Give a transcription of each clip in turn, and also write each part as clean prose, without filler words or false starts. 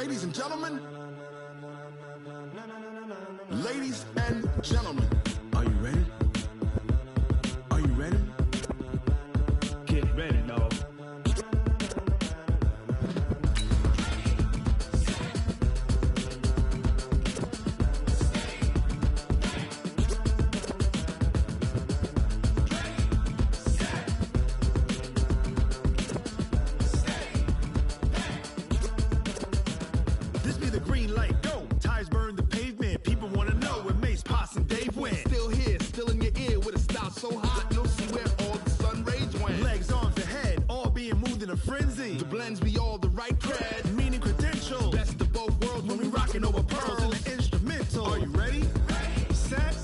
Ladies and gentlemen. Ladies and gentlemen. Are you ready? Are you ready? Get ready, dog. This be the green light, go. Tires burn the pavement. People want to know where Mace, Poss, and Dave went. Still here, still in your ear with a style so hot, you'll see where all the sun rays went. Legs, arms, and head, all being moved in a frenzy. The blends be all the right cred, meaning credentials. Best of both worlds when we rockin' over pearls in the instrumental. Are you ready? Set,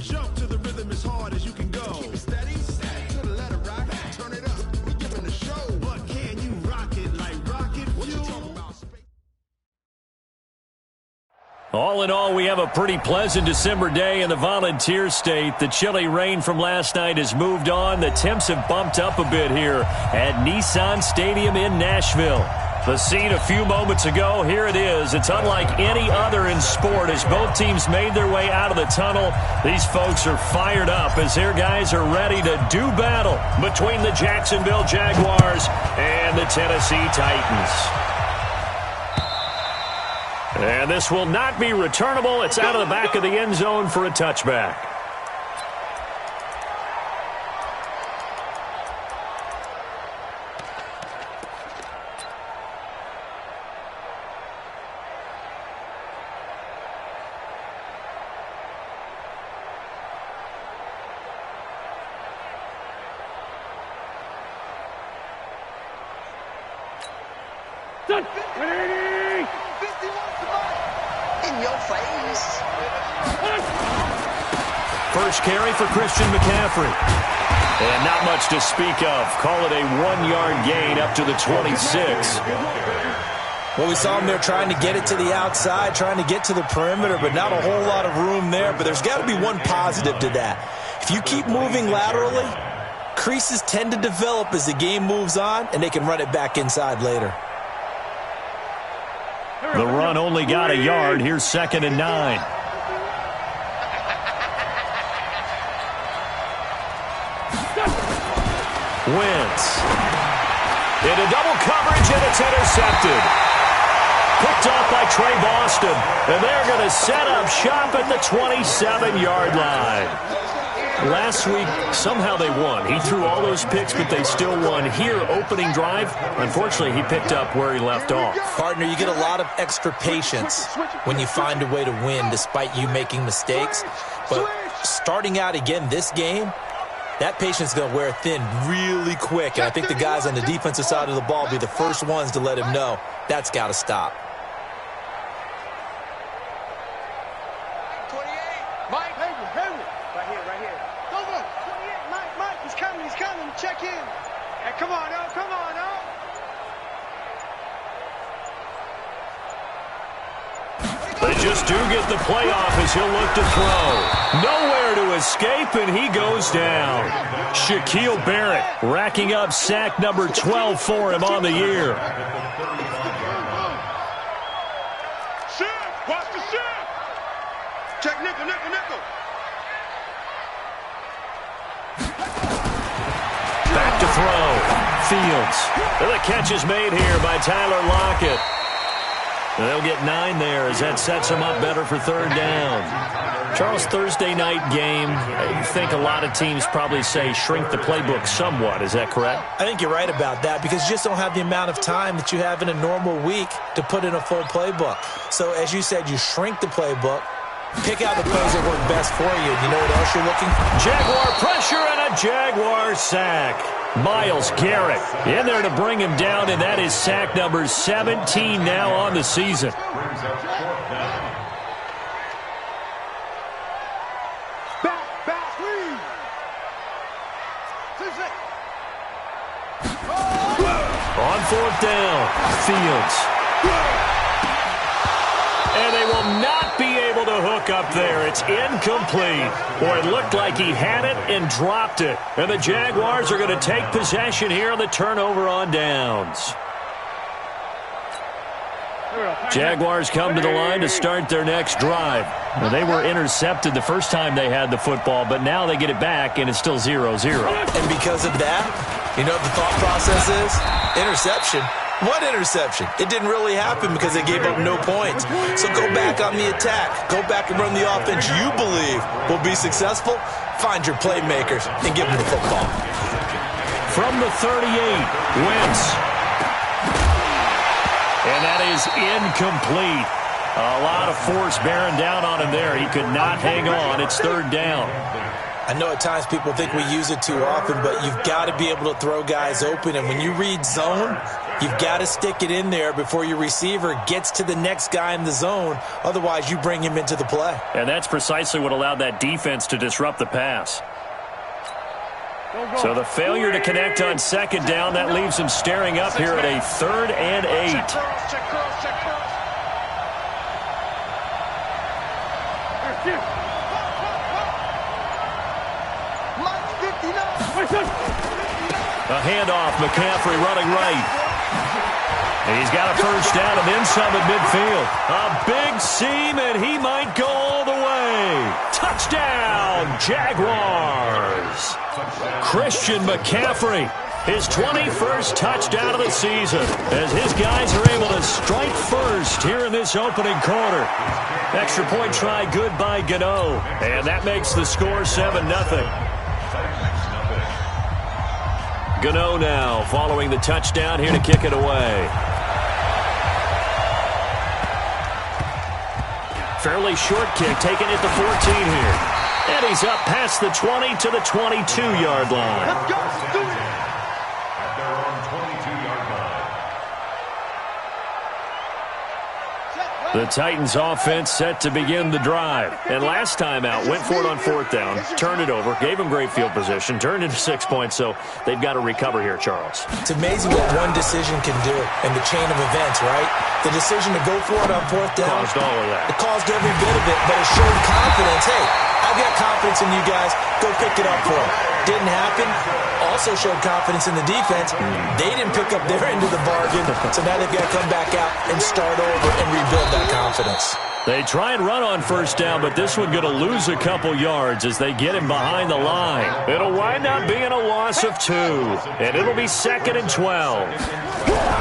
jump to the rhythm as hard as you can go. Keep it steady, to the letter rock, turn it up. We giving the show, but can you rock it like rocket fuel? All in all, we have a pretty pleasant December day in the Volunteer State. The chilly rain from last night has moved on. The temps have bumped up a bit here at Nissan Stadium in Nashville. The scene a few moments ago, here it is. It's unlike any other in sport as both teams made their way out of the tunnel. These folks are fired up as their guys are ready to do battle between the Jacksonville Jaguars and the Tennessee Titans. And this will not be returnable. It's out of the back of the end zone for a touchback. In your face. First carry for Christian McCaffrey. And not much to speak of. Call it a 1-yard gain up to the 26. Well, we saw him there trying to get it to the outside, trying to get to the perimeter, but not a whole lot of room there. But there's got to be one positive to that. If you keep moving laterally, creases tend to develop as the game moves on, and they can run it back inside later. The run only got a yard. Here's 2nd and 9. Wentz. Into double coverage, and it's intercepted. Picked off by Trey Boston. And they're going to set up shop at the 27-yard line. Last week, somehow they won. He threw all those picks, but they still won. Here, opening drive, unfortunately, he picked up where he left off. Partner, you get a lot of extra patience when you find a way to win despite you making mistakes. But starting out again this game, that patience is going to wear thin really quick. And I think the guys on the defensive side of the ball will be the first ones to let him know that's got to stop. Check in. Hey, come on, oh, come on, oh. They just do get the playoff as he'll look to throw. Nowhere to escape, and he goes down. Shaquille Barrett racking up sack number 12 for him on the year. Shift, watch the shift. Check nickel, nickel, nickel. Back to throw. Fields. And the catch is made here by Tyler Lockett. And they'll get 9 there as that sets them up better for 3rd down. Charles, Thursday night game, I think a lot of teams probably say shrink the playbook somewhat. Is that correct? I think you're right about that because you just don't have the amount of time that you have in a normal week to put in a full playbook. So as you said, you shrink the playbook, pick out the plays that work best for you. You know what else you're looking for? Jaguar pressure and a Jaguar sack. Myles Garrett in there to bring him down, and that is sack number 17 now on the season. On 4th down, Fields. And they will not be able to hook up there. It's incomplete. Boy, it looked like he had it and dropped it. And the Jaguars are going to take possession here on the turnover on downs. Jaguars come to the line to start their next drive. Well, they were intercepted the first time they had the football, but now they get it back, and it's still 0-0. And because of that, you know what the thought process is? Interception. What interception? It didn't really happen because they gave up no points. So go back on the attack. Go back and run the offense you believe will be successful. Find your playmakers and give them the football. From the 38, Wentz. And that is incomplete. A lot of force bearing down on him there. He could not hang on. It's third down. I know at times people think we use it too often, but you've got to be able to throw guys open. And when you read zone, you've got to stick it in there before your receiver gets to the next guy in the zone. Otherwise, you bring him into the play. And that's precisely what allowed that defense to disrupt the pass. So the failure to connect on second down, that leaves him staring up here at a 3rd and 8. A handoff, McCaffrey running right. He's got a first down and then some at midfield. A big seam, and he might go all the way. Touchdown, Jaguars. Christian McCaffrey, his 21st touchdown of the season, as his guys are able to strike first here in this opening quarter. Extra point try good by Gano, and that makes the score 7-0. Gano now following the touchdown here to kick it away. Fairly short kick taken at the 14 here. And he's up past the 20 to the 22-yard line. Let's go. Let's do it. At their own 22-yard line. The Titans offense set to begin the drive. And last time out, went for it on 4th down, turned it over, gave them great field position, turned into 6 points, so they've got to recover here, Charles. It's amazing what one decision can do in the chain of events, right? The decision to go for it on 4th down. Caused all of that. It caused every bit of it, but it showed confidence. Hey, I've got confidence in you guys. Go pick it up for them. Didn't happen. Also showed confidence in the defense. They didn't pick up their end of the bargain, so now they've got to come back out and start over and rebuild that confidence. They try and run on 1st down, but this one going to lose a couple yards as they get him behind the line. It'll wind up being a loss of 2, and it'll be 2nd and 12.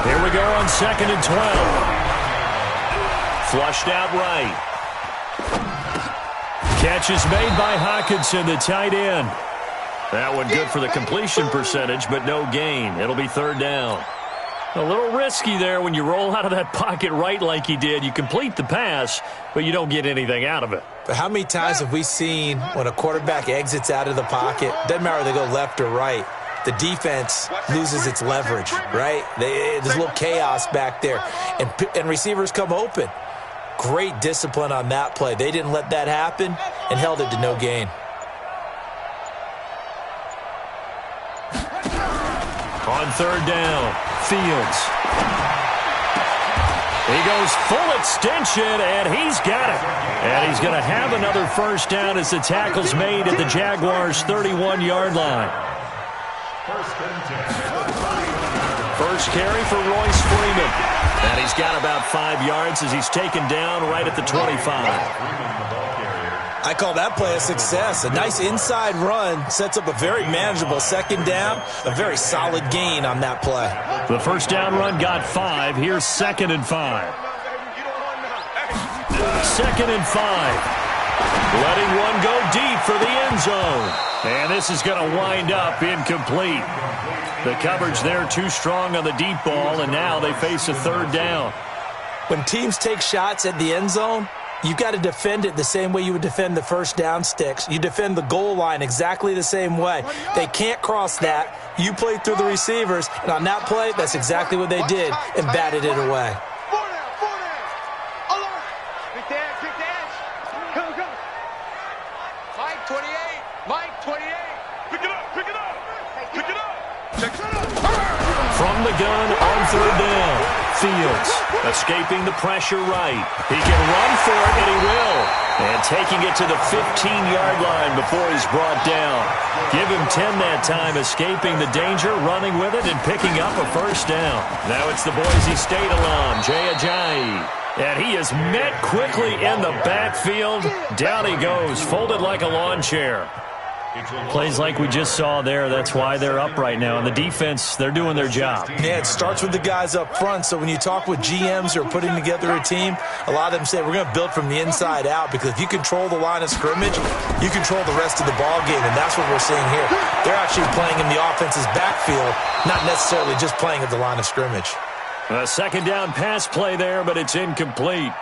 Here we go on 2nd and 12. Flushed out right. Catch is made by Hockenson, the tight end. That one good for the completion percentage, but no gain. It'll be 3rd down. A little risky there when you roll out of that pocket right like he did. You complete the pass, but you don't get anything out of it. But how many times have we seen when a quarterback exits out of the pocket, doesn't matter whether they go left or right, the defense loses its leverage, right? There's a little chaos back there, and receivers come open. Great discipline on that play. They didn't let that happen and held it to no gain. On 3rd down, Fields. He goes full extension, and he's got it. And he's going to have another first down as the tackle's made at the Jaguars' 31-yard line. First carry for Royce Freeman. And he's got about 5 yards as he's taken down right at the 25. I call that play a success. A nice inside run sets up a very manageable 2nd down. A very solid gain on that play. The first down run got 5. Here's 2nd and 5. 2nd and 5. Letting one go deep for the end zone. And this is going to wind up incomplete. The coverage there too strong on the deep ball, and now they face a 3rd down. When teams take shots at the end zone, you've got to defend it the same way you would defend the first down sticks. You defend the goal line exactly the same way. They can't cross that. You play through the receivers, and on that play, that's exactly what they did and batted it away. 4 down. Alert. Big dash. Come. Mike 28. Mike 28. Pick it up. Check it out. From the gun on 3rd down. Fields escaping the pressure right. He can run for it, and he will. And taking it to the 15-yard line before he's brought down. Give him 10 that time, escaping the danger, running with it, and picking up a first down. Now it's the Boise State alum, Jay Ajayi. And he is met quickly in the backfield. Down he goes, folded like a lawn chair. Plays like we just saw there. That's why they're up right now. And the defense, they're doing their job. Yeah, it starts with the guys up front. So when you talk with GMs who are putting together a team, a lot of them say we're going to build from the inside out, because if you control the line of scrimmage, you control the rest of the ball game, and that's what we're seeing here. They're actually playing in the offense's backfield, not necessarily just playing at the line of scrimmage. A second down pass play there, but it's incomplete.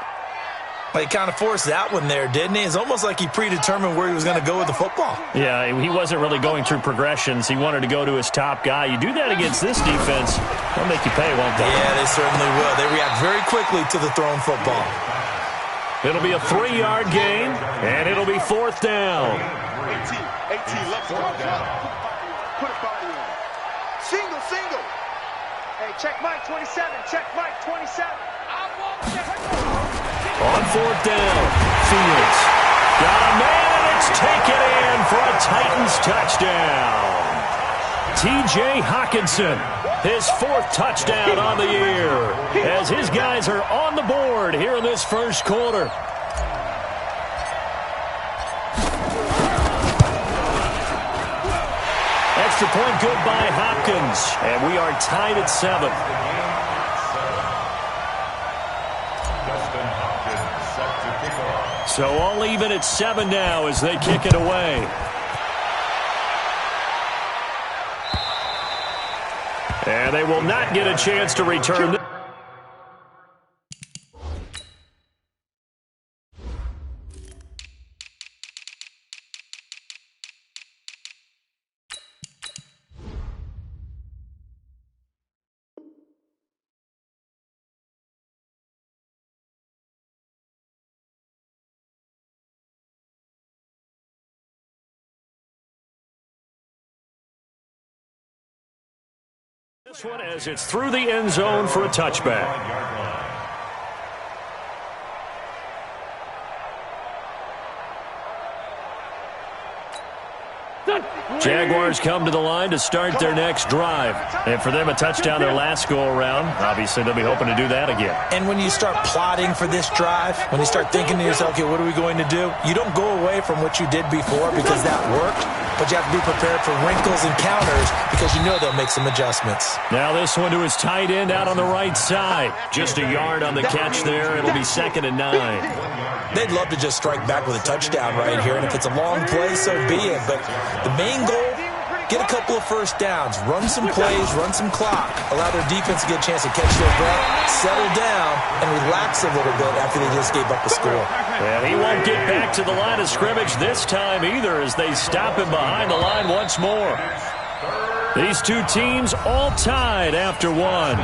Well, he kind of forced that one there, didn't he? It's almost like he predetermined where he was going to go with the football. Yeah, he wasn't really going through progressions. He wanted to go to his top guy. You do that against this defense, they'll make you pay, won't they? Yeah, they certainly will. They react very quickly to the thrown football. It'll be a 3-yard gain, and it'll be 4th down. 18, let's go down. Put a body on. Single. Hey, check Mike 27. Check Mike 27. On 4th down, Fields got a man, and it's taken in for a Titans touchdown. T.J. Hockenson, his 4th touchdown on the year, as his guys are on the board here in this first quarter. Extra point good by Hopkins, and we are tied at 7. So all even at 7 now as they kick it away. And they will not get a chance to return. This one as it's through the end zone for a touchback. Jaguars come to the line to start their next drive. And for them, a touchdown their last go-around. Obviously, they'll be hoping to do that again. And when you start plotting for this drive, when you start thinking to yourself, okay, what are we going to do? You don't go away from what you did before because that worked, but you have to be prepared for wrinkles and counters because you know they'll make some adjustments. Now this one to his tight end out on the right side. Just a yard on the catch there. It'll be 2nd and 9. They'd love to just strike back with a touchdown right here, and if it's a long play, so be it. But the main goal, get a couple of first downs, run some plays, run some clock, allow their defense to get a chance to catch their breath, settle down, and relax a little bit after they just gave up a score. And he won't get back to the line of scrimmage this time either as they stop him behind the line once more. These two teams all tied after one.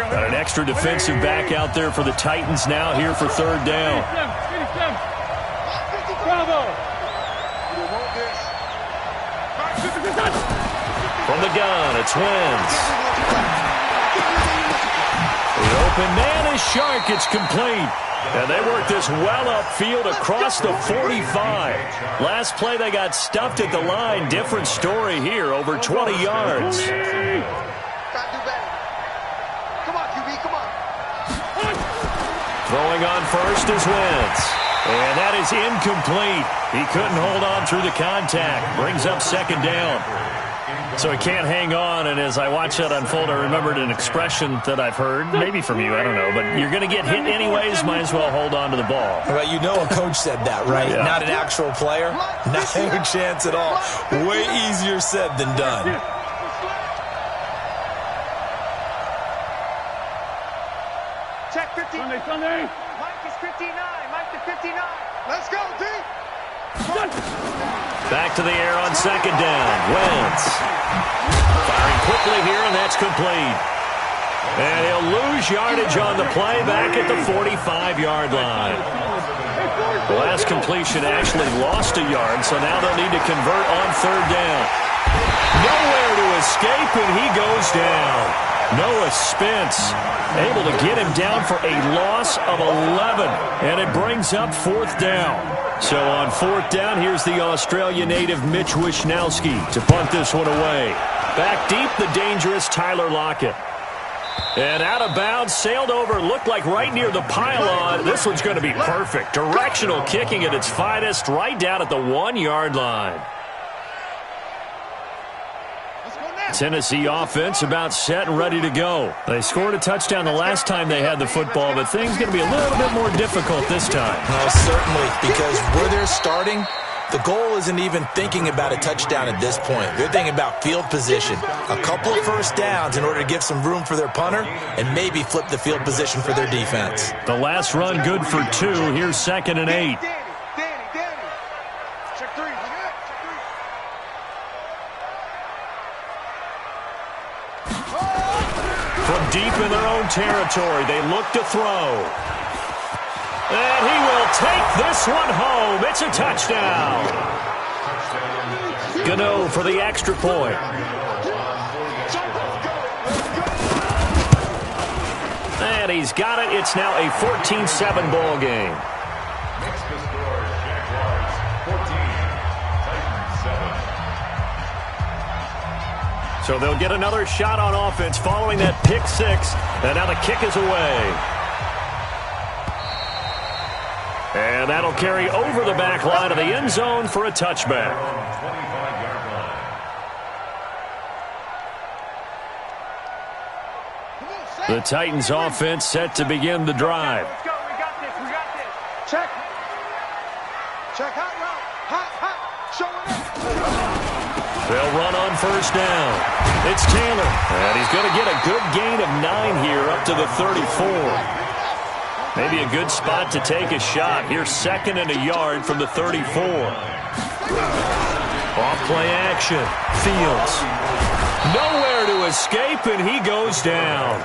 Got an extra defensive back out there for the Titans now here for 3rd down. From the gun, it's Wentz. The open man is Shark. It's complete. And they work this well upfield across the 45. Last play they got stuffed at the line. Different story here, over 20 yards. Throwing on first is Wentz. And that is incomplete. He couldn't hold on through the contact. Brings up 2nd down. So he can't hang on, and as I watch that unfold, I remembered an expression that I've heard, maybe from you, I don't know, but you're going to get hit anyways, might as well hold on to the ball. Well, you know a coach said that, right? Yeah. Not an actual player? Not a chance at all. Way easier said than done. Check 59. Mike is 59. Mike to 59. Let's go, D. Back to the air on 2nd down. Wentz firing quickly here, and that's complete. And he'll lose yardage on the play back at the 45-yard line. The last completion actually lost a yard, so now they'll need to convert on third down. Nowhere to escape, and he goes down. Noah Spence able to get him down for a loss of 11, and it brings up fourth down. So on fourth down, here's the Australia native Mitch Wishnowski to punt this one away. Back deep, the dangerous Tyler Lockett. And out of bounds, sailed over, looked like right near the pylon. This one's going to be perfect. Directional kicking at its finest, right down at the 1-yard line. Tennessee offense about set and ready to go. They scored a touchdown the last time they had the football, but things going to be a little bit more difficult this time. Well, certainly, because where they're starting, the goal isn't even thinking about a touchdown at this point. They're thinking about field position, a couple of first downs in order to give some room for their punter and maybe flip the field position for their defense. The last run good for 2. Here's 2nd and 8. From deep in their own territory, they look to throw. And he will take this one home. It's a touchdown. Gano for the extra point. And he's got it. It's now a 14-7 ball game. So they'll get another shot on offense following that pick six. And now the kick is away. And that'll carry over the back line of the end zone for a touchback. The Titans offense set to begin the drive. Let's go. We got this. We got this. Check. Check. Hot route. Hot. Show it up. They'll run on first down. It's Taylor. And he's going to get a good gain of 9 here up to the 34. Maybe a good spot to take a shot. Here's 2nd and a yard from the 34. Off play action. Fields. Nowhere to escape, and he goes down.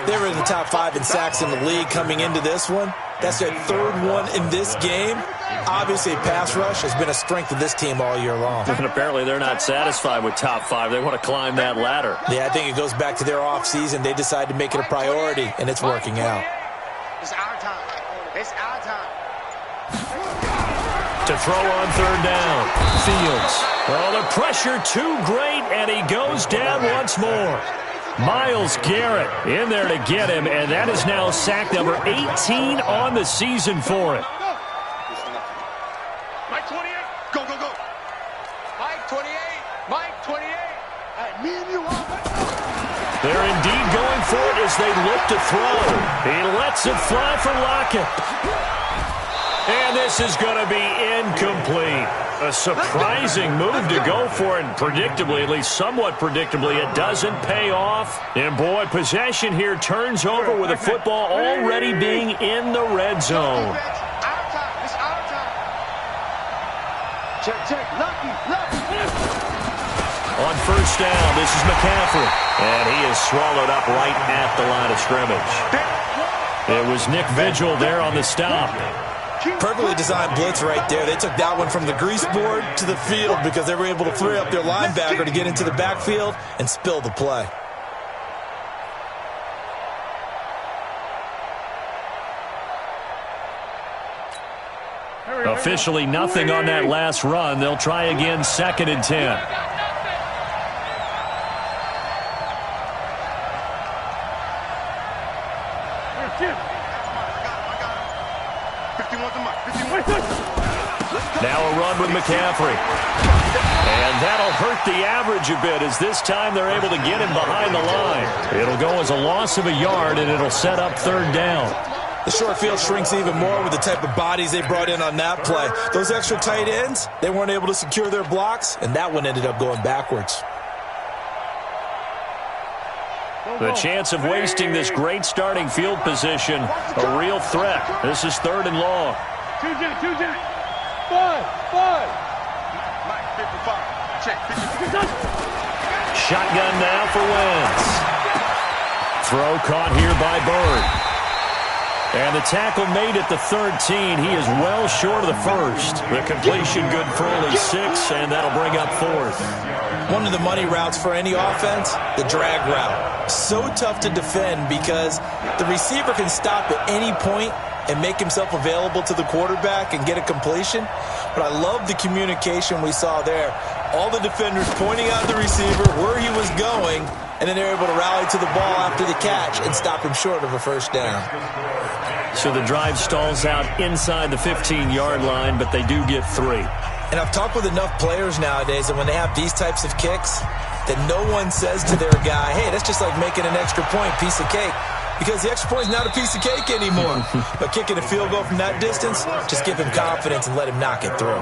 They were in the top 5 in sacks in the league coming into this one. That's their 3rd one in this game. Obviously, pass rush has been a strength of this team all year long. And apparently they're not satisfied with top 5. They want to climb that ladder. Yeah, I think it goes back to their offseason. They decided to make it a priority, and it's working out. It's our time. It's our time. To throw on third down. Fields. Well, the pressure too great, and he goes down once more. Myles Garrett in there to get him, and that is now sack number 18 on the season for it. Mike 28. Go. Mike 28. Mike 28. Hey, me and you all. They're indeed going for it as they look to throw. He lets it fly for Lockett. And this is going to be incomplete. A surprising move to go for it. Predictably, at least somewhat predictably, it doesn't pay off. And boy, possession here turns over with the football already being in the red zone. Our time. It's our time. Check. Lucky. On first down, this is McCaffrey. And he is swallowed up right at the line of scrimmage. It was Nick Vigil there on the stop. Perfectly designed blitz right there. They took that one from the grease board to the field because they were able to free up their linebacker to get into the backfield and spill the play. Officially nothing on that last run. They'll try again, 2nd and 10. Now a run with McCaffrey. And that'll hurt the average a bit as this time they're able to get him behind the line. It'll go as a loss of a yard, and it'll set up third down. The short field shrinks even more with the type of bodies they brought in on that play. Those extra tight ends, they weren't able to secure their blocks, and that one ended up going backwards. The chance of wasting this great starting field position, a real threat. This is 3rd and long. 5. Mike 55. Check. 55. Shotgun now for Wentz. throw caught here by Bird. And the tackle made at the 13. He is well short of the first. The completion good for only 6, and that'll bring up 4th. One of the money routes for any offense, the drag route. So tough to defend because the receiver can stop at any point and make himself available to the quarterback and get a completion. But I love the communication we saw there. All the defenders pointing out the receiver, where he was going, and then they're able to rally to the ball after the catch and stop him short of a first down. So the drive stalls out inside the 15-yard line, but they do get 3. And I've talked with enough players nowadays that when they have these types of kicks, that no one says to their guy, hey, that's just like making an extra point, piece of cake. Because the extra point is not a piece of cake anymore. But kicking a field goal from that distance, just give him confidence and let him knock it through.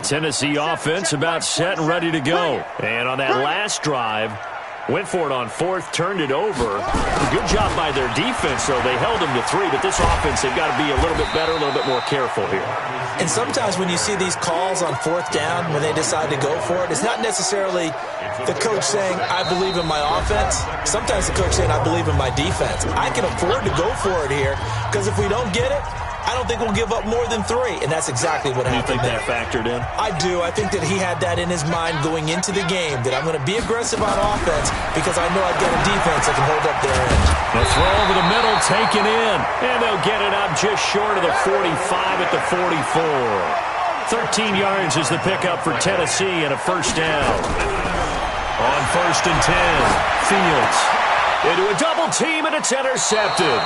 Tennessee offense about set and ready to go. And on that last drive, went for it on 4th, turned it over. Good job by their defense, though. They held them to 3, but this offense, they've got to be a little bit better, a little bit more careful here. And sometimes when you see these calls on 4th down, when they decide to go for it, it's not necessarily the coach saying, I believe in my offense. Sometimes the coach saying, I believe in my defense. I can afford to go for it here because if we don't get it, I don't think we'll give up more than 3, and that's exactly what happened. You think that factored in? I do. I think that he had that in his mind going into the game, that I'm going to be aggressive on offense because I know I've got a defense that can hold up their end. The throw over the middle taken in, and they'll get it up just short of the 45 at the 44. 13 yards is the pickup for Tennessee and a first down. On 1st and 10, Fields into a double team, and it's intercepted.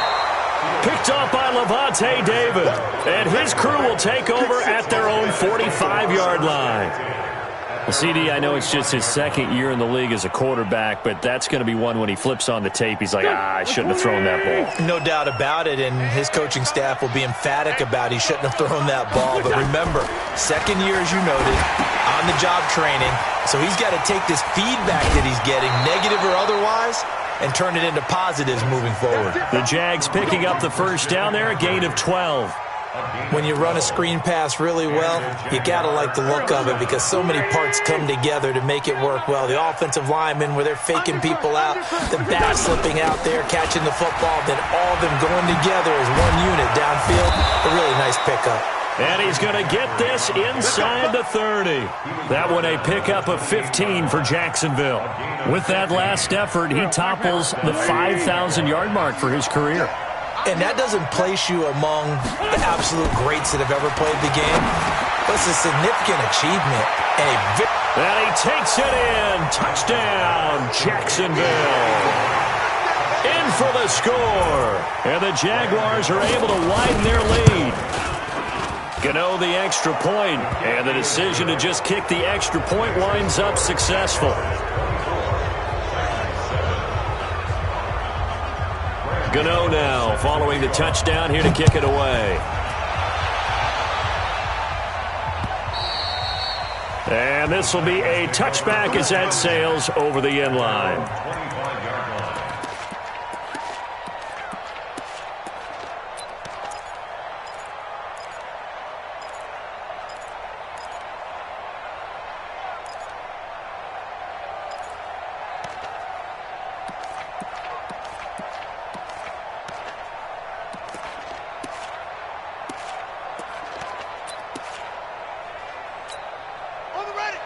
Picked off by Levante David. And his crew will take over at their own 45-yard line. Well, CD, I know it's just his 2nd year in the league as a quarterback, but that's going to be one when he flips on the tape. He's like, I shouldn't have thrown that ball. No doubt about it, and his coaching staff will be emphatic about he shouldn't have thrown that ball. But remember, 2nd year, as you noted, on-the-job training. So he's got to take this feedback that he's getting, negative or otherwise, and turn it into positives moving forward. The Jags picking up the first down there, a gain of 12. When you run a screen pass really well, you got to like the look of it because so many parts come together to make it work well. The offensive linemen, where they're faking people out, the back slipping out there, catching the football, then all of them going together as one unit downfield. A really nice pickup. And he's going to get this inside the 30. That one a pickup of 15 for Jacksonville. With that last effort, he topples the 5,000-yard mark for his career. And that doesn't place you among the absolute greats that have ever played the game. But it's a significant achievement. And he takes it in. Touchdown, Jacksonville. In for the score. And the Jaguars are able to widen their lead. Gano the extra point, and the decision to just kick the extra point winds up successful. Gano now following the touchdown here to kick it away. And this will be a touchback as that sails over the end line.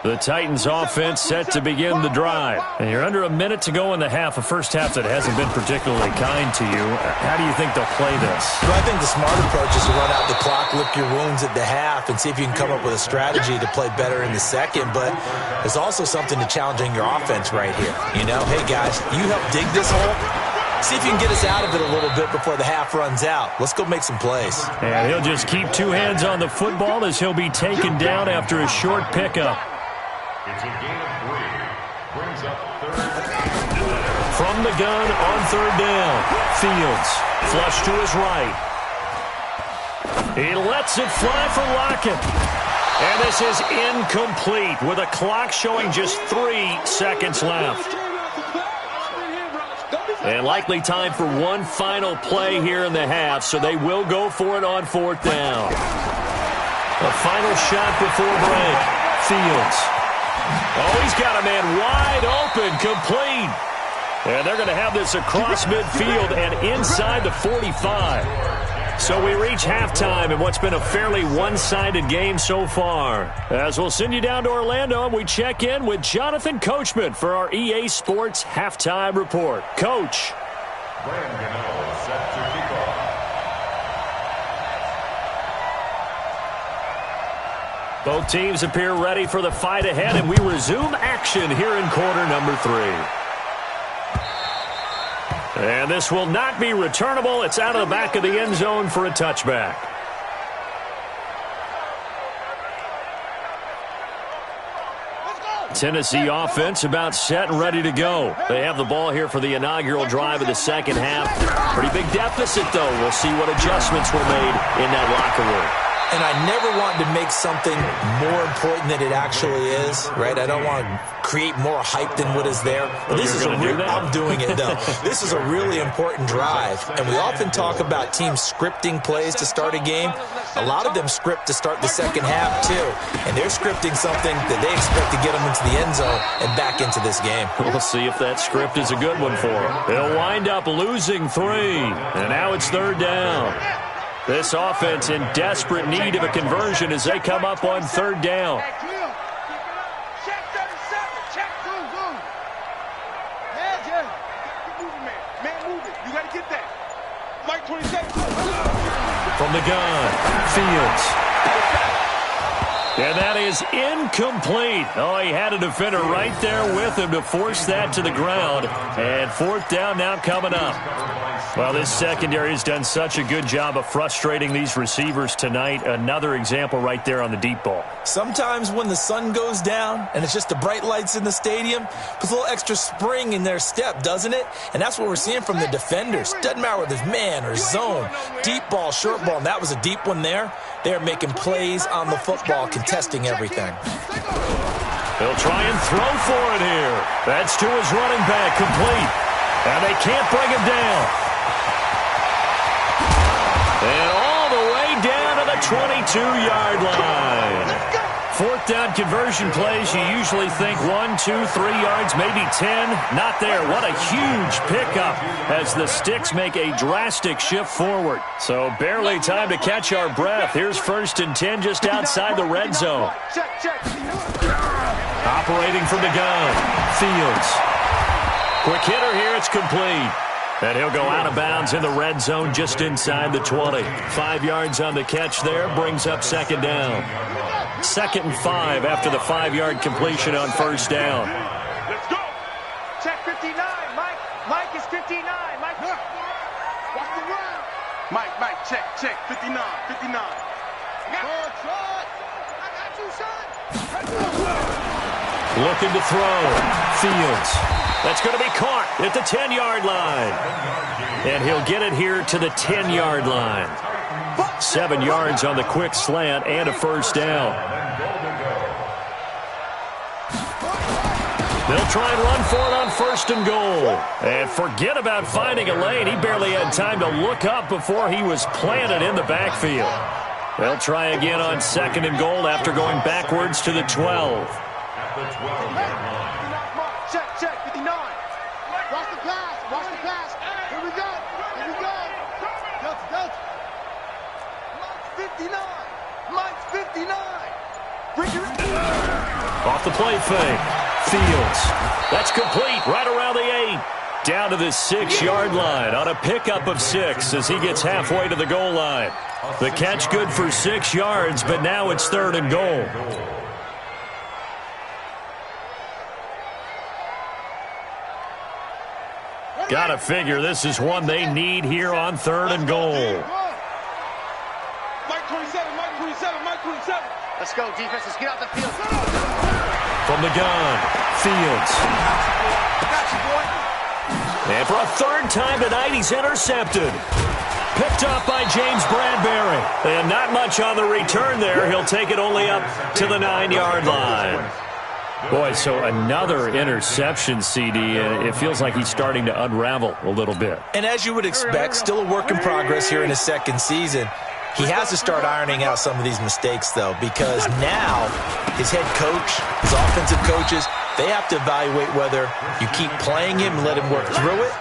The Titans offense set to begin the drive. And you're under a minute to go in the half, a first half that hasn't been particularly kind to you. How do you think they'll play this? Well, I think the smart approach is to run out the clock, lick your wounds at the half, and see if you can come up with a strategy to play better in the second. But there's also something to challenging your offense right here. You know, hey, guys, you help dig this hole. See if you can get us out of it a little bit before the half runs out. Let's go make some plays. And he'll just keep two hands on the football as he'll be taken down after a short pickup. It's a gain of 3. Brings up third. From the gun on third down. Fields flush to his right. He lets it fly for Lockett. And this is incomplete with a clock showing just 3 seconds left. And likely time for one final play here in the half, so they will go for it on fourth down. A final shot before break. Fields. Oh, he's got a man wide open, complete. And they're going to have this across midfield and inside the 45. So we reach halftime in what's been a fairly one-sided game so far. As we'll send you down to Orlando, and we check in with Jonathan Coachman for our EA Sports Halftime Report. Coach. Both teams appear ready for the fight ahead, and we resume action here in quarter number 3. And this will not be returnable. It's out of the back of the end zone for a touchback. Tennessee offense about set and ready to go. They have the ball here for the inaugural drive of the second half. Pretty big deficit, though. We'll see what adjustments were made in that locker room. And I never want to make something more important than it actually is, right? I don't want to create more hype than what is there. But this is I'm doing it, though. This is a really important drive. And we often talk about teams scripting plays to start a game. A lot of them script to start the second half, too. And they're scripting something that they expect to get them into the end zone and back into this game. We'll see if that script is a good one for them. They'll wind up losing 3. And now it's third down. This offense in desperate need of a conversion as they come up on third down. Check 37. Check zoom. Yeah. Keep moving, man. Man, move it. You got to get that. Mike 27. From the gun, Fields. And that is incomplete. Oh, he had a defender right there with him to force that to the ground. And fourth down now coming up. Well, this secondary has done such a good job of frustrating these receivers tonight. Another example right there on the deep ball. Sometimes when the sun goes down and it's just the bright lights in the stadium, puts a little extra spring in their step, doesn't it? And that's what we're seeing from the defenders. Doesn't matter whether it's man or zone, deep ball, short ball, and that was a deep one there. They're making plays on the football, contesting everything. He'll try and throw for it here. That's to his running back, complete. And they can't bring him down. And all the way down to the 22-yard line. Fourth down conversion plays, you usually think 1, 2, 3 yards, maybe 10. Not there. What a huge pickup as the Sticks make a drastic shift forward. So barely time to catch our breath. Here's 1st and 10 just outside the red zone. Operating from the gun, Fields. Quick hitter here, it's complete. And he'll go out of bounds in the red zone just inside the 20. 5 yards on the catch there, brings up second down. 2nd and 5 after the 5-yard completion on first down. Let's go. Check 59. Mike is 59. Mike. Watch the run. Mike, check. 59. I got you, son. Looking to throw. Fields. That's going to be caught at the 10-yard line. And he'll get it here to the 10-yard line. 7 yards on the quick slant and a first down. They'll try and run for it on 1st and goal. And forget about finding a lane. He barely had time to look up before he was planted in the backfield. They'll try again on 2nd and goal after going backwards to the 12. Check, 59. Watch the pass. Here we go. Delta. Mike's 59. Bring it. Off the play fake. Fields. That's complete right around the 8. Down to the 6-yard line on a pickup of 6 as he gets halfway to the goal line. The catch good for 6 yards, but now it's 3rd and goal. Gotta figure this is one they need here on 3rd and goal. Mike 27. Let's go, defense. Let's get out the field. From the gun, Fields. Got you, boy. And for a 3rd time tonight, he's intercepted. Picked up by James Bradbury. And not much on the return there. He'll take it only up to the 9-yard line. Boy, so another interception, CD, and it feels like he's starting to unravel a little bit. And as you would expect, still a work in progress here in his 2nd season. He has to start ironing out some of these mistakes, though, because now his head coach, his offensive coaches, they have to evaluate whether you keep playing him and let him work through it,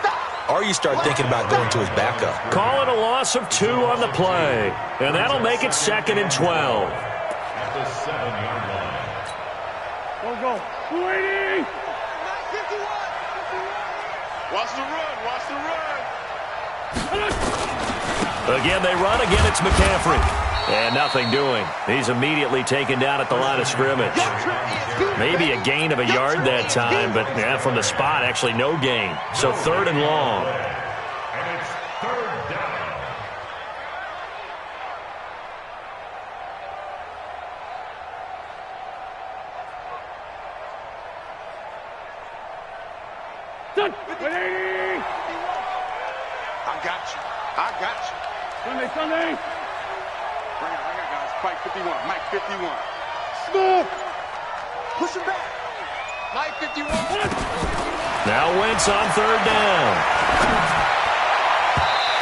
or you start thinking about going to his backup. Call it a loss of 2 on the play, and that'll make it 2nd and 12. At the 7-yard line. Go. 280. Watch the run. Watch the run. Again, they run. Again, it's McCaffrey. And nothing doing. He's immediately taken down at the line of scrimmage. Maybe a gain of a yard that time, but yeah, from the spot, actually no gain. So 3rd and long. And it's 3rd down. I got you. Sunday. Bring it, guys. Fight 51. Mike 51. Smooth. Push him back. Mike 51. Now Wentz on 3rd down.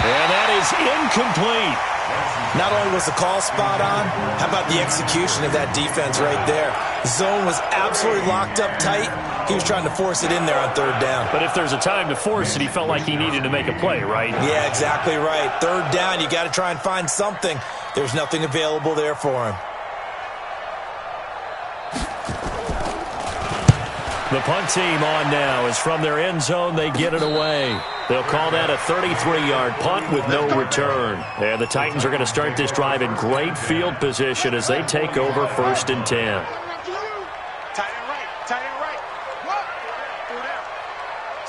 And that is incomplete. Not only was the call spot on, how about the execution of that defense right there? The zone was absolutely locked up tight. He was trying to force it in there on 3rd down. But if there's a time to force it, he felt like he needed to make a play, right? Yeah, exactly right. 3rd down, you got to try and find something. There's nothing available there for him. The punt team on now is from their end zone. They get it away. They'll call that a 33-yard punt with no return. And the Titans are going to start this drive in great field position as they take over 1st and 10. Tight end right. What?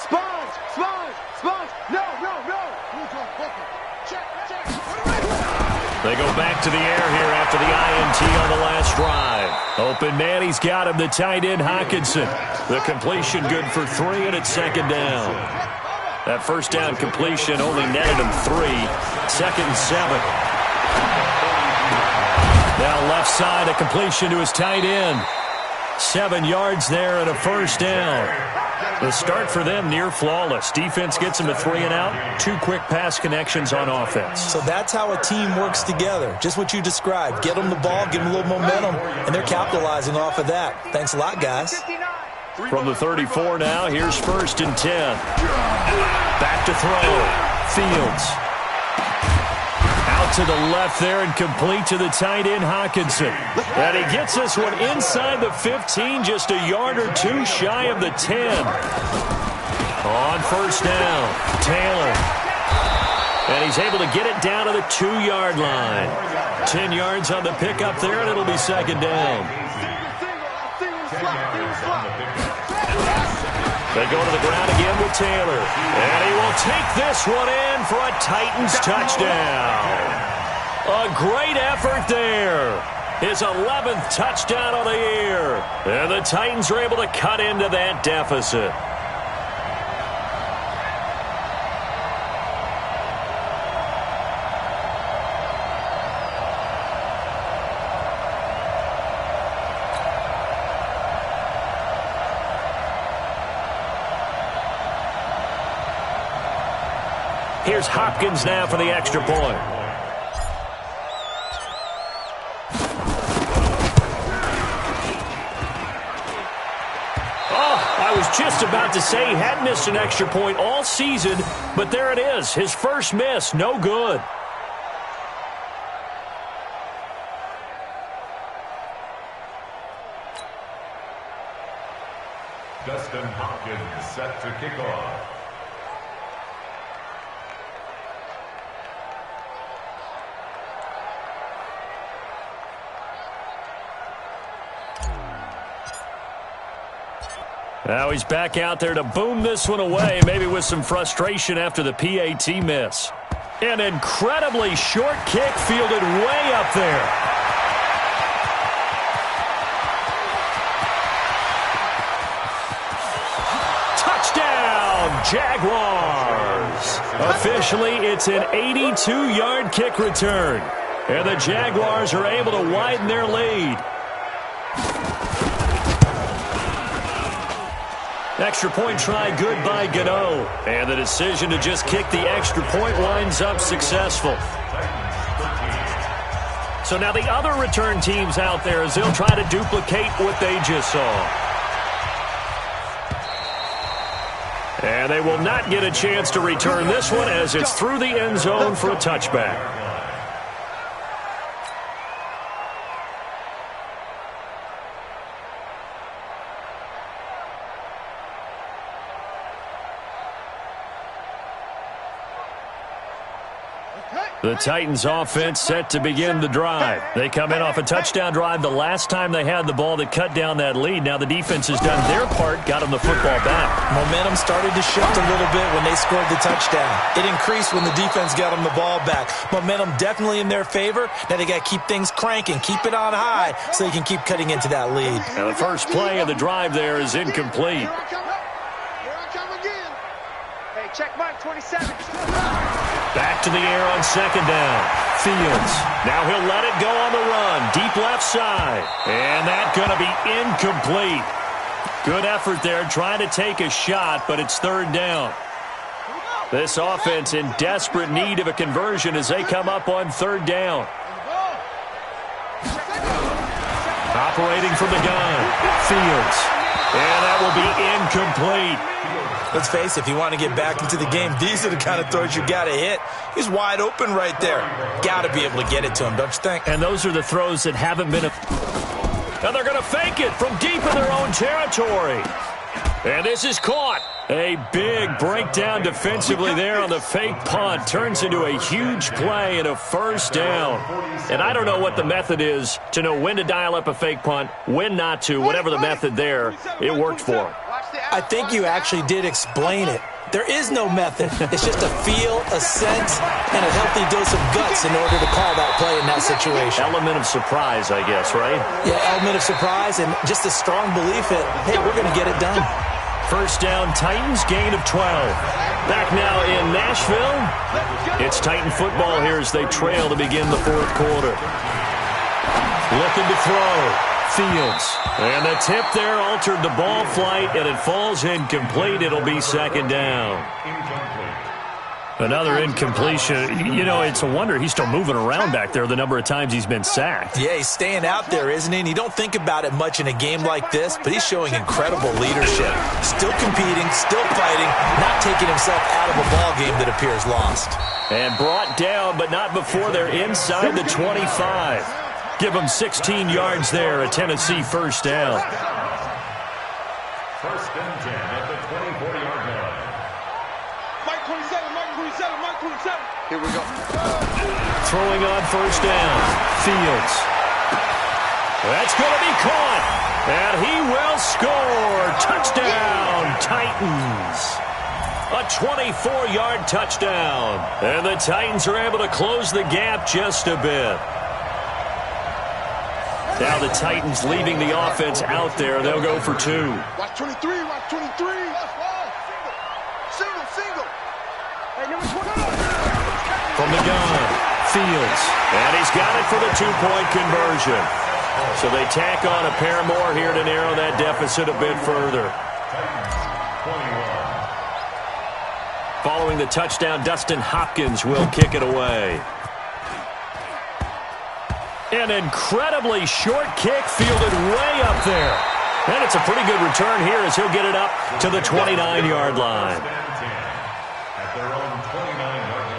Sponge. No. Check. They go back to the air here after the INT on the last drive. Open man, he's got him, the tight end Hockenson. The completion good for 3, and it's 2nd down. That 1st down completion only netted him 3. 2nd and 7. Now left side, a completion to his tight end. 7 yards there and a 1st down. The start for them near flawless. Defense gets them to 3 and out. 2 quick pass connections on offense. So that's how a team works together. Just what you described. Get them the ball, give them a little momentum, and they're capitalizing off of that. Thanks a lot, guys. From the 34 now, here's 1st and 10. Back to throw. Fields. Out to the left there and complete to the tight end Hockenson. And he gets this one inside the 15, just a yard or 2 shy of the 10. On 1st down, Taylor. And he's able to get it down to the 2-yard line. 10 yards on the pickup there, and it'll be 2nd down. They go to the ground again with Taylor. And he will take this one in for a Titans touchdown. A great effort there. His 11th touchdown of the year. And the Titans are able to cut into that deficit. Here's Hopkins now for the extra point. Oh, I was just about to say he hadn't missed an extra point all season, but there it is. His first miss, no good. Dustin Hopkins set to kick off. Now he's back out there to boom this one away, maybe with some frustration after the PAT miss. An incredibly short kick fielded way up there. Touchdown, Jaguars! Officially, it's an 82-yard kick return. And the Jaguars are able to widen their lead. Extra point try good by Gano. And the decision to just kick the extra point winds up successful. Titans 13, So now the other return teams out there as they'll try to duplicate what they just saw. And they will not get a chance to return this one as it's through the end zone for a touchback. The Titans offense set to begin the drive. They come in off a touchdown drive the last time they had the ball that cut down that lead. Now the defense has done their part, got them the football back. Momentum started to shift a little bit when they scored the touchdown. It increased when the defense got them the ball back. Momentum definitely in their favor. Now they got to keep things cranking, keep it on high so they can keep cutting into that lead. Now the first play of the drive there is incomplete. Here I come again. Hey, check Mike, 27. Back to the air on second down. Fields. Now he'll let it go on the run. Deep left side. And that's going to be incomplete. Good effort there trying to take a shot, but it's third down. This offense in desperate need of a conversion as they come up on third down. Operating from the gun. Fields. And that will be incomplete. Let's face it, if you want to get back into the game, these are the kind of throws you got to hit. He's wide open right there. Got to be able to get it to him, don't you think? And those are the throws that haven't been... And they're going to fake it from deep in their own territory. And this is caught. A big breakdown defensively there on the fake punt. Turns into a huge play and a first down. And I don't know what the method is to know when to dial up a fake punt, when not to, whatever the method there, it worked for him. I think you actually did explain it. There is no method. It's just a feel, a sense, and a healthy dose of guts in order to call that play in that situation. Element of surprise, I guess, right? Yeah, element of surprise and just a strong belief that, hey, we're going to get it done. First down, Titans, gain of 12. Back now in Nashville. It's Titan football here as they trail to begin the fourth quarter. Looking to throw. Fields. And the tip there altered the ball flight, and it falls incomplete. It'll be second down. Another incompletion. You know, it's a wonder he's still moving around back there the number of times he's been sacked. Yeah, he's staying out there, isn't he? And you don't think about it much in a game like this, but he's showing incredible leadership. Still competing, still fighting, not taking himself out of a ball game that appears lost. And brought down, but not before they're inside the 25. Give them 16 yards there, a Tennessee first down. First and 10 at the 24-yard line. Mike 27, Mike 27, Mike 27. Here we go. Throwing on first down. Fields. That's going to be caught. And he will score. Touchdown, Titans. A 24-yard touchdown. And the Titans are able to close the gap just a bit. Now the Titans leaving the offense out there. They'll go for two. Watch 23, watch 23. Single. Hey, number 20. From the gun, Fields. And he's got it for the two-point conversion. So they tack on a pair more here to narrow that deficit a bit further. Following the touchdown, Dustin Hopkins will kick it away. An incredibly short kick fielded way up there. And it's a pretty good return here as he'll get it up to the 29-yard line. At their own 29-yard line.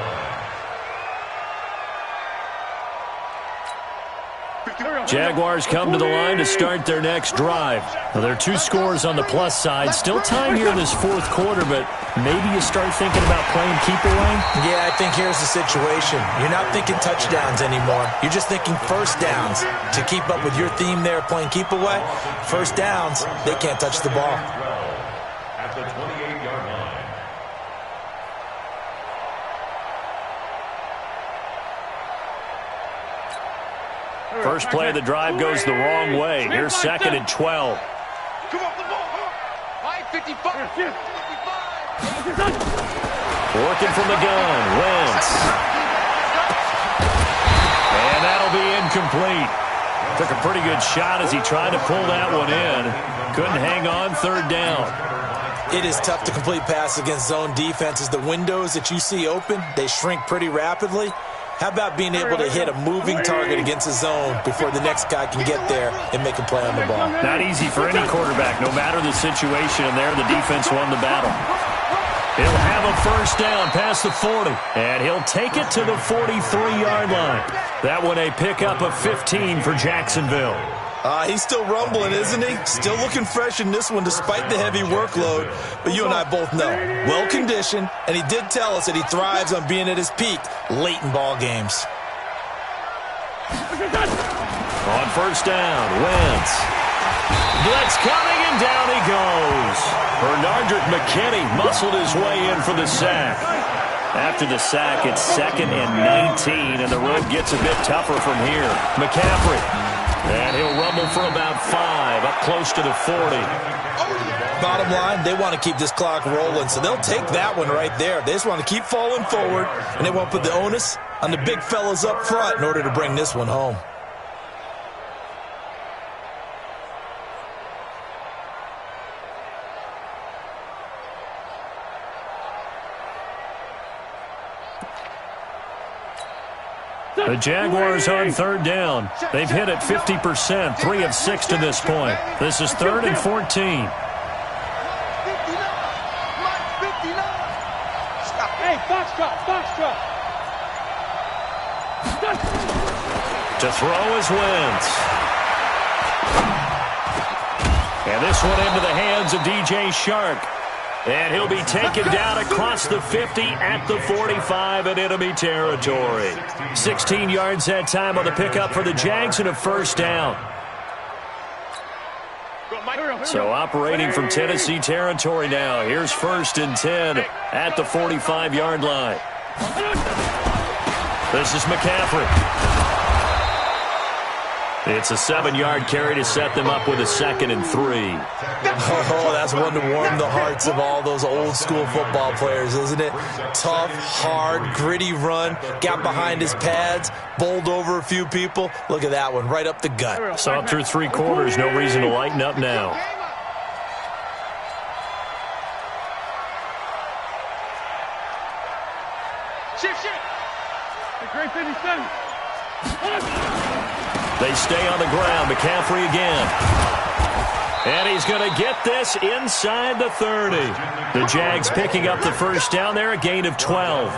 Jaguars come to the line to start their next drive. Now, there are two scores on the plus side. Still time here in this fourth quarter, but maybe you start thinking about playing keep away? Yeah, I think here's the situation. You're not thinking touchdowns anymore. You're just thinking first downs. To keep up with your theme there, playing keep away, first downs, they can't touch the ball. At the 28-yard line. First play of the drive goes the wrong way. Here's second and 12. Come on, the ball. Mike 55. Working from the gun, Wentz. And that'll be incomplete. Took a pretty good shot as he tried to pull that one in. Couldn't hang on, third down. It is tough to complete passes against zone defenses. The windows that you see open, they shrink pretty rapidly. How about being able to hit a moving target against a zone before the next guy can get there and make a play on the ball? Not easy for any quarterback, no matter the situation, and there the defense won the battle. He'll have a first down past the 40, and he'll take it to the 43-yard line. That one a pickup of 15 for Jacksonville. He's still rumbling, isn't he? Still looking fresh in this one despite the heavy workload. But you and I both know, well-conditioned, and he did tell us that he thrives on being at his peak late in ball games. On first down, Wentz. Blitz coming, and down he goes. Bernardrick McKinney muscled his way in for the sack. After the sack, it's 2nd and 19, and the road gets a bit tougher from here. McCaffrey. And he'll rumble for about 5, up close to the 40. Bottom line, they want to keep this clock rolling, so they'll take that one right there. They just want to keep falling forward, and they won't put the onus on the big fellas up front in order to bring this one home. The Jaguars on third down. They've hit it 50%, 3 of 6 to this point. This is 3rd and 14. 59. Hey, foxtrot. To throw is Wentz. And this one into the hands of DJ Shark. And he'll be taken down across the 50 at the 45 in enemy territory. 16 yards that time on the pickup for the Jags and a first down. So operating from Tennessee territory now. Here's 1st and 10 at the 45-yard line. This is McCaffrey. It's a 7-yard carry to set them up with a 2nd and 3. Oh, that's one to warm the hearts of all those old-school football players, isn't it? Tough, hard, gritty run. Got behind his pads, bowled over a few people. Look at that one, right up the gut. Saw it through 3 quarters. No reason to lighten up now. Shift. The great 57. They stay on the ground. McCaffrey again. And he's going to get this inside the 30. The Jags picking up the first down there, a gain of 12.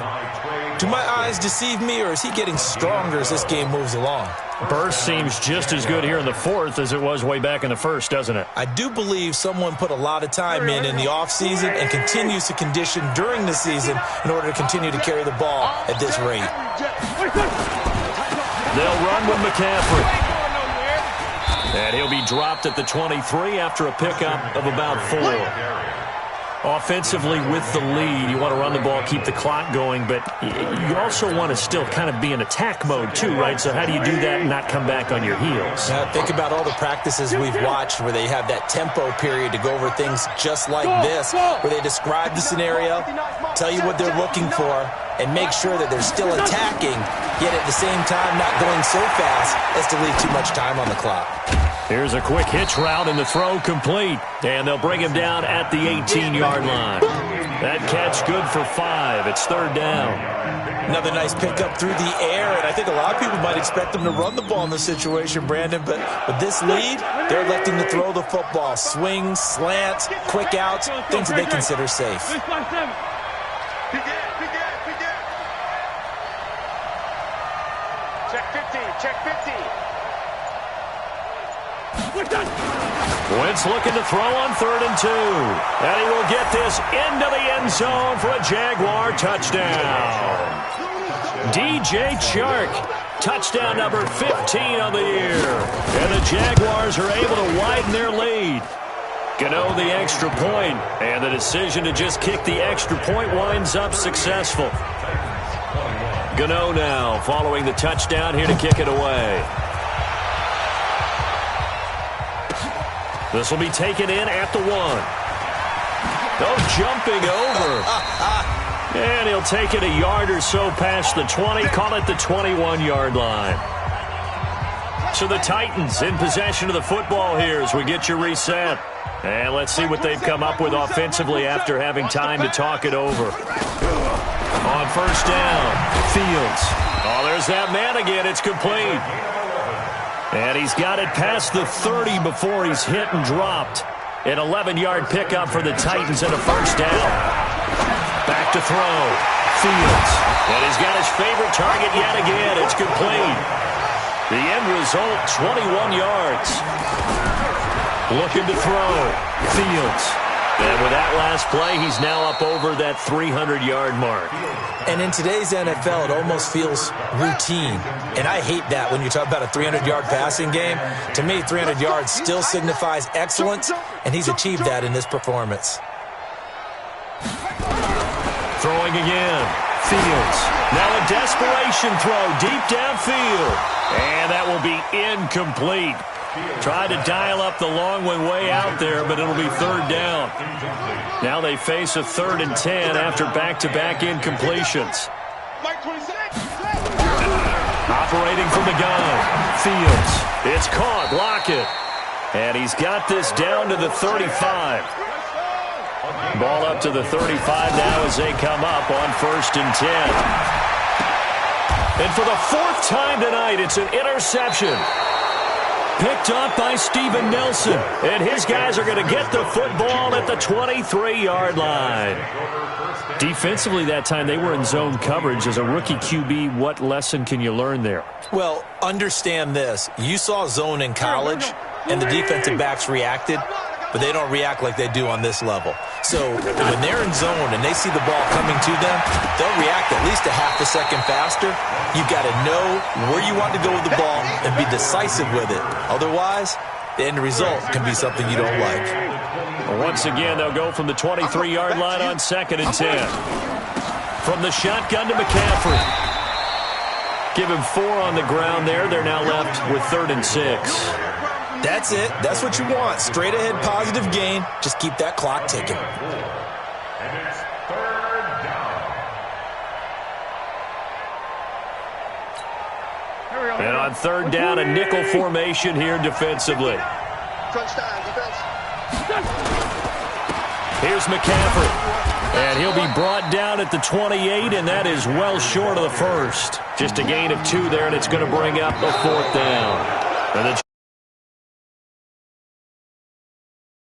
Do my eyes deceive me, or is he getting stronger as this game moves along? Burst seems just as good here in the 4th as it was way back in the 1st, doesn't it? I do believe someone put a lot of time in the offseason and continues to condition during the season in order to continue to carry the ball at this rate. They'll run with McCaffrey. And he'll be dropped at the 23 after a pickup of about 4. Offensively with the lead, you want to run the ball, keep the clock going, but you also want to still kind of be in attack mode too, right? So how do you do that and not come back on your heels? Think about all the practices we've watched where they have that tempo period to go over things just like this, where they describe the scenario, tell you what they're looking for, and make sure that they're still attacking, yet at the same time not going so fast as to leave too much time on the clock. Here's a quick hitch route and the throw complete. And they'll bring him down at the 18-yard line. That catch good for 5. It's 3rd down. Another nice pickup through the air, and I think a lot of people might expect them to run the ball in this situation, Brandon, but with this lead, they're electing to throw the football. Swings, slants, quick outs, things that they consider safe. Check 50. Wentz looking to throw on 3rd and 2. And he will get this into the end zone for a Jaguar touchdown. DJ Chark, touchdown number 15 on the year. And the Jaguars are able to widen their lead. Gano the extra point, and the decision to just kick the extra point winds up successful. Gano now following the touchdown here to kick it away. This will be taken in at the 1. Oh, jumping over. And he'll take it a yard or so past the 20, call it the 21-yard line. So the Titans in possession of the football here as we get you reset. And let's see what they've come up with offensively after having time to talk it over. On first down, Fields Oh, there's that man again. It's complete. And he's got it past the 30 before he's hit and dropped. An 11-yard pickup for the Titans and a first down. Back to throw. Fields. And he's got his favorite target yet again. It's complete. The end result, 21 yards. Looking to throw. Fields. And with that last play, he's now up over that 300-yard mark. And in today's NFL, it almost feels routine. And I hate that when you talk about a 300-yard passing game. To me, 300 yards still signifies excellence, and he's achieved that in this performance. Throwing again. Fields. Now a desperation throw deep downfield. And that will be incomplete. Tried to dial up the long one way out there, but it'll be third down. Now they face a 3rd and 10 after back-to-back incompletions. Operating from the gun. Fields. It's caught. Lockett. And he's got this down to the 35. Ball up to the 35 now as they come up on 1st and 10. And for the 4th time tonight, it's an interception. Picked up by Steven Nelson. And his guys are going to get the football at the 23-yard line. Defensively that time, they were in zone coverage. As a rookie QB, what lesson can you learn there? Well, understand this. You saw zone in college, and the defensive backs reacted, but they don't react like they do on this level. So when they're in zone and they see the ball coming to them, they'll react at least a half a second faster. You've got to know where you want to go with the ball and be decisive with it. Otherwise, the end result can be something you don't like. Once again, they'll go from the 23-yard line on 2nd and 10. From the shotgun to McCaffrey. Give him 4 on the ground there. They're now left with 3rd and 6. That's it. That's what you want. Straight ahead, positive gain. Just keep that clock ticking. And on 3rd down, a nickel formation here defensively. Here's McCaffrey. And he'll be brought down at the 28, and that is well short of the 1st. Just a gain of 2 there, and it's going to bring up a 4th down. And